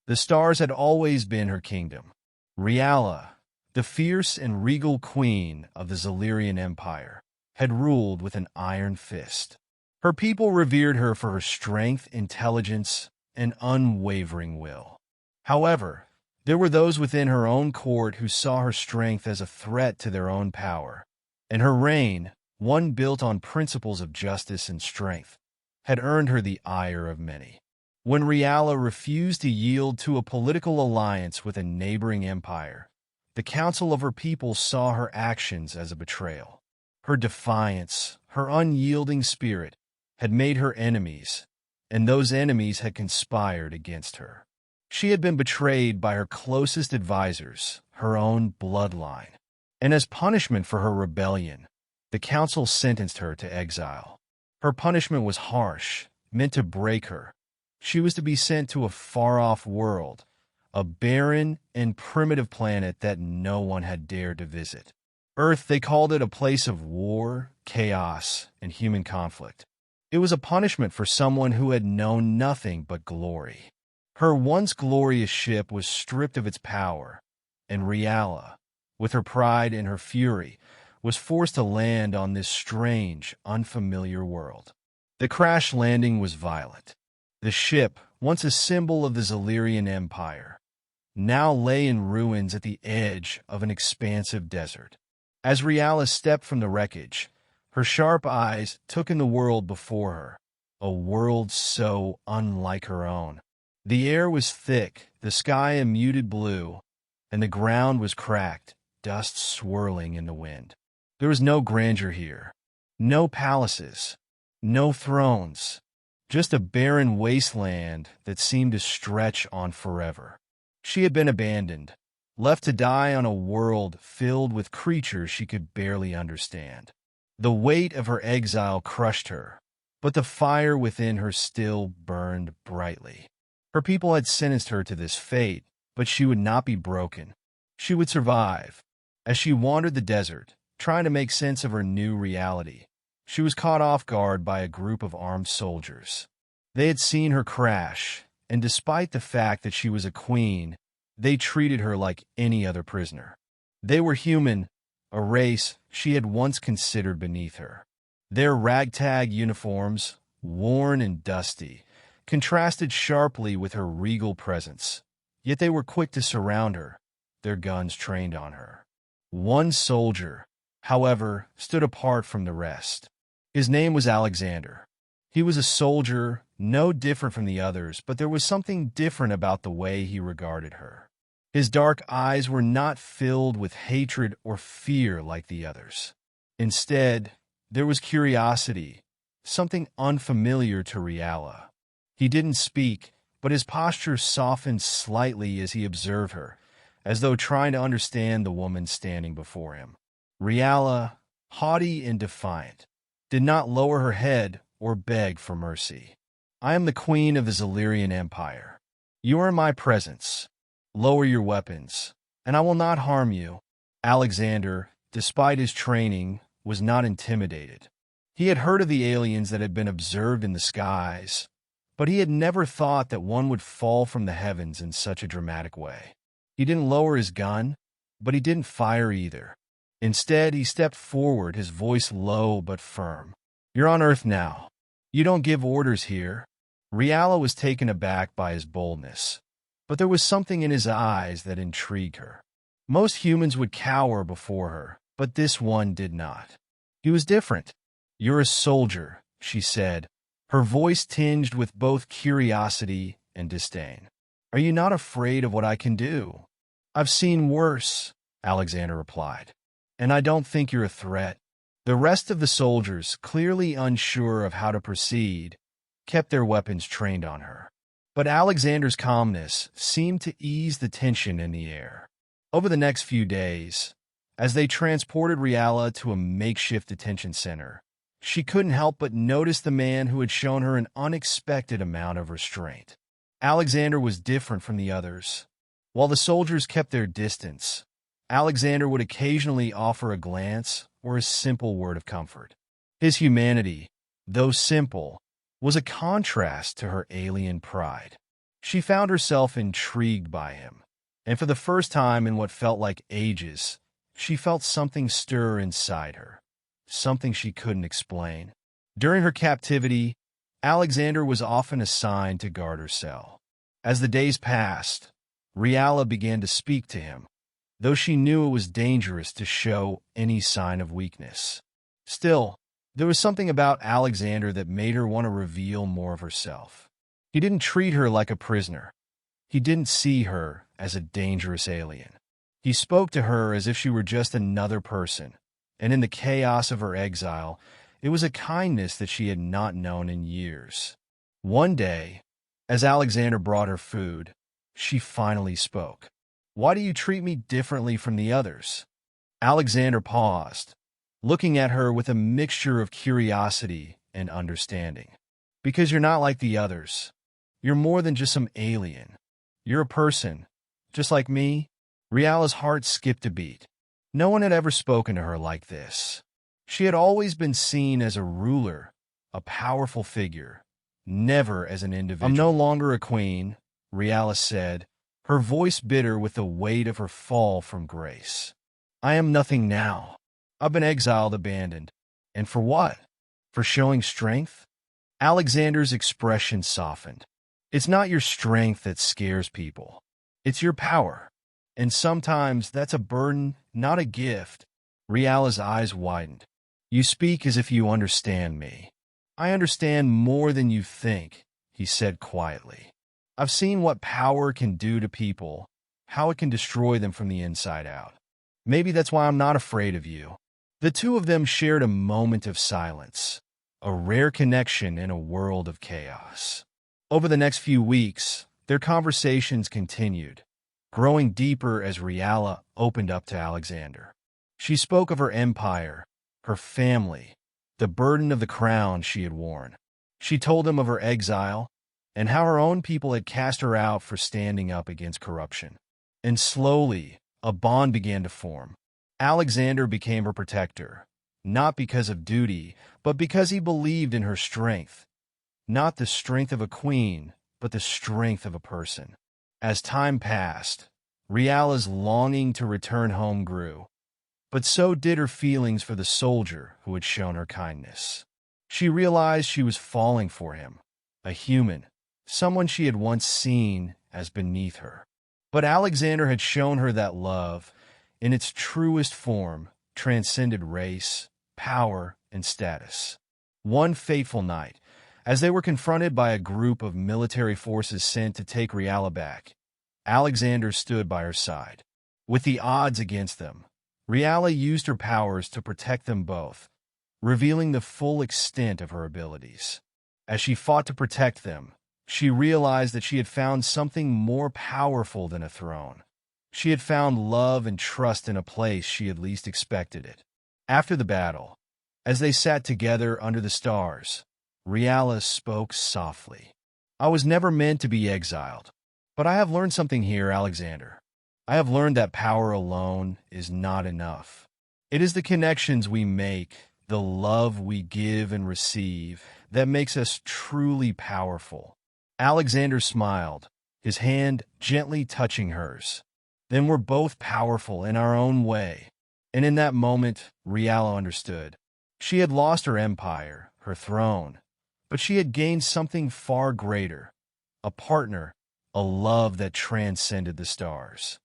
The stars had always been her kingdom. Reala, the fierce and regal queen of the Zalirian Empire, had ruled with an iron fist. Her people revered her for her strength, intelligence, and unwavering will. However, there were those within her own court who saw her strength as a threat to their own power, and her reign, one built on principles of justice and strength, had earned her the ire of many. When Reala refused to yield to a political alliance with a neighboring empire, the council of her people saw her actions as a betrayal. Her defiance, her unyielding spirit, had made her enemies, and those enemies had conspired against her. She had been betrayed by her closest advisors, her own bloodline, and as punishment for her rebellion, the council sentenced her to exile. Her punishment was harsh, meant to break her. She was to be sent to a far-off world, a barren and primitive planet that no one had dared to visit. Earth, they called it, a place of war, chaos, and human conflict. It was a punishment for someone who had known nothing but glory. Her once glorious ship was stripped of its power, and Reala, with her pride and her fury, was forced to land on this strange, unfamiliar world. The crash landing was violent. The ship, once a symbol of the Zalirian Empire, now lay in ruins at the edge of an expansive desert. As Reala stepped from the wreckage, her sharp eyes took in the world before her, a world so unlike her own. The air was thick, the sky a muted blue, and the ground was cracked, dust swirling in the wind. There was no grandeur here, no palaces, no thrones, just a barren wasteland that seemed to stretch on forever. She had been abandoned, left to die on a world filled with creatures she could barely understand. The weight of her exile crushed her, but the fire within her still burned brightly. Her people had sentenced her to this fate, but she would not be broken. She would survive. As she wandered the desert, trying to make sense of her new reality, she was caught off guard by a group of armed soldiers. They had seen her crash, and despite the fact that she was a queen, they treated her like any other prisoner. They were human, a race she had once considered beneath her. Their ragtag uniforms, worn and dusty, contrasted sharply with her regal presence, yet they were quick to surround her, their guns trained on her. One soldier, however, stood apart from the rest. His name was Alexander. He was a soldier, no different from the others, but there was something different about the way he regarded her. His dark eyes were not filled with hatred or fear like the others. Instead, there was curiosity, something unfamiliar to Reala. He didn't speak, but his posture softened slightly as he observed her, as though trying to understand the woman standing before him. Reala, haughty and defiant, did not lower her head or beg for mercy. "I am the queen of the Zalirian Empire. You are in my presence. Lower your weapons, and I will not harm you." Alexander, despite his training, was not intimidated. He had heard of the aliens that had been observed in the skies, but he had never thought that one would fall from the heavens in such a dramatic way. He didn't lower his gun, but he didn't fire either. Instead, he stepped forward, his voice low but firm. "You're on Earth now. You don't give orders here." Reala was taken aback by his boldness, but there was something in his eyes that intrigued her. Most humans would cower before her, but this one did not. He was different. "You're a soldier," she said, her voice tinged with both curiosity and disdain. "Are you not afraid of what I can do?" "I've seen worse," Alexander replied, "and I don't think you're a threat." The rest of the soldiers, clearly unsure of how to proceed, kept their weapons trained on her. But Alexander's calmness seemed to ease the tension in the air. Over the next few days, as they transported Reala to a makeshift detention center, she couldn't help but notice the man who had shown her an unexpected amount of restraint. Alexander was different from the others. While the soldiers kept their distance, Alexander would occasionally offer a glance or a simple word of comfort. His humanity, though simple, was a contrast to her alien pride. She found herself intrigued by him, and for the first time in what felt like ages, she felt something stir inside her, something she couldn't explain. During her captivity, Alexander was often assigned to guard her cell. As the days passed, Riala began to speak to him, though she knew it was dangerous to show any sign of weakness. Still, there was something about Alexander that made her want to reveal more of herself. He didn't treat her like a prisoner. He didn't see her as a dangerous alien. He spoke to her as if she were just another person, and in the chaos of her exile, it was a kindness that she had not known in years. One day, as Alexander brought her food, she finally spoke. "Why do you treat me differently from the others?" Alexander paused, looking at her with a mixture of curiosity and understanding. "Because you're not like the others. You're more than just some alien. You're a person, just like me." Riala's heart skipped a beat. No one had ever spoken to her like this. She had always been seen as a ruler, a powerful figure, never as an individual. "I'm no longer a queen," Riala said, her voice bitter with the weight of her fall from grace. "I am nothing now. I've been exiled, abandoned. And for what? For showing strength?" Alexander's expression softened. "It's not your strength that scares people. It's your power. And sometimes that's a burden, not a gift." Riala's eyes widened. "You speak as if you understand me." "I understand more than you think," he said quietly. "I've seen what power can do to people, how it can destroy them from the inside out. Maybe that's why I'm not afraid of you." The two of them shared a moment of silence, a rare connection in a world of chaos. Over the next few weeks, their conversations continued, growing deeper as Riala opened up to Alexander. She spoke of her empire, her family, the burden of the crown she had worn. She told him of her exile and how her own people had cast her out for standing up against corruption. And slowly, a bond began to form. Alexander became her protector, not because of duty, but because he believed in her strength. Not the strength of a queen, but the strength of a person. As time passed, Riala's longing to return home grew, but so did her feelings for the soldier who had shown her kindness. She realized she was falling for him, a human, someone she had once seen as beneath her. But Alexander had shown her that love, in its truest form, transcended race, power, and status. One fateful night, as they were confronted by a group of military forces sent to take Riala back, Alexander stood by her side. With the odds against them, Riala used her powers to protect them both, revealing the full extent of her abilities. As she fought to protect them, she realized that she had found something more powerful than a throne. She had found love and trust in a place she had least expected it. After the battle, as they sat together under the stars, Riala spoke softly. "I was never meant to be exiled, but I have learned something here, Alexander. I have learned that power alone is not enough. It is the connections we make, the love we give and receive, that makes us truly powerful." Alexander smiled, his hand gently touching hers. "Then we're both powerful in our own way." And in that moment, Riala understood. She had lost her empire, her throne, but she had gained something far greater, a partner, a love that transcended the stars.